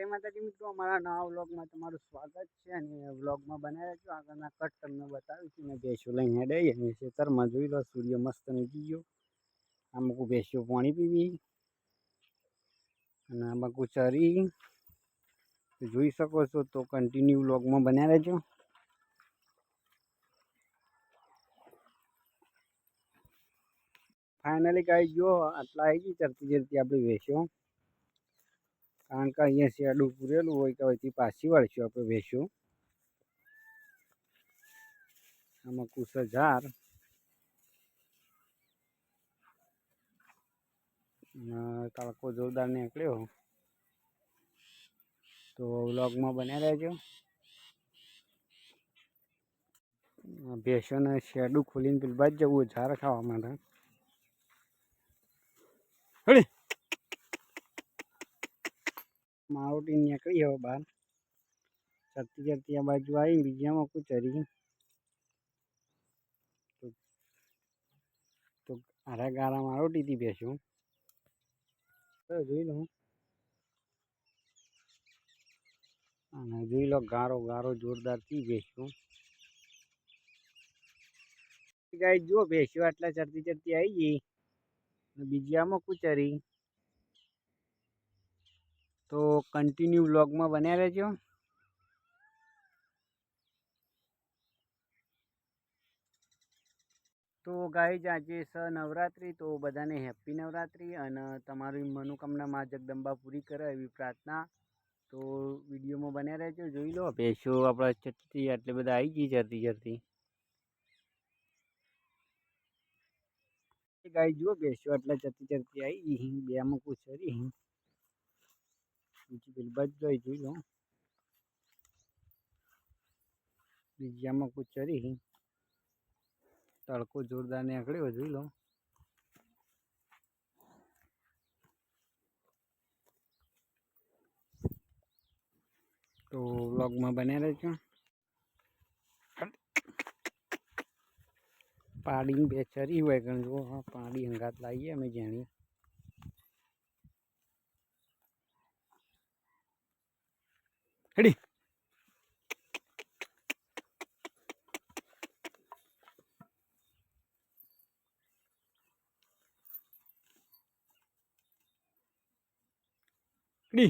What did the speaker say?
जय माताजी मित्रों, अमरा नवा व्लॉग में तमारुं स्वागत है। व्लॉग में बनाया जो आगळना कट तमने बताव्युं छे। मैं भैंसो लईने हेड्या अने खेतरमां जोई लो सूर्य मस्त उगी गयो। आमकू भैंसो पाणी पीवी अने आमकू चरी जोई शको छो। तो कन्टिन्यू व्लॉग में बन्या रहेजो। फाइनली गाइस जो आटला आई गई चरती चरती आपणी भैंसो, कारण के अहींया शेडू पूरेलुं होय तो हवेथी पाછી वाळीशुं आपणे भैंसो। आमां कुछ झार तड़को जोरदार निकळ्यो। तो व्लॉग में बन्या रहेजो। भैंसोने शेडू खोलीने पेली बाजु जवुं झार खावा माटे। हळी मावटी निकळी हवे बार चरती चरती आ बाजू आई बीजामां कुछ चरी तो हरा गारा मावटी थी भैंसो। तो जोई लो अने जोई लो गारो गारो जोरदार थी भैंसो। गाइस जो भैंसो आटला चरती चरती आई गई बीजी आमां कुछ चरी। तो कंटिन्यू व्लॉग में बन्या रहेजो। तो गाइज आजे स नवरात्रि, तो बधाने हेप्पी नवरात्रि अने तमारी मनोकामना मां जगदंबा पूरी करे एवी प्रार्थना। तो विडियो में बन्या रहेजो। जोई लो भैंसो आपड़ा चरती आटले बधा आई गई चरती चरती। गाइज जो भैंसो आटला चरती चरती आई गई बे आमां कुछ चरी बीजी पेली बाजु जोई लो बीजी आमां कुछ चरी। तड़को जोरदार निकळ्यो जोई लो। तो व्लॉग में बन्या रहेजो। पाड़ी बे चरी हुए गण जो हाँ पाड़ी हंगात लाइए हमें जानी हड़ी हड़ी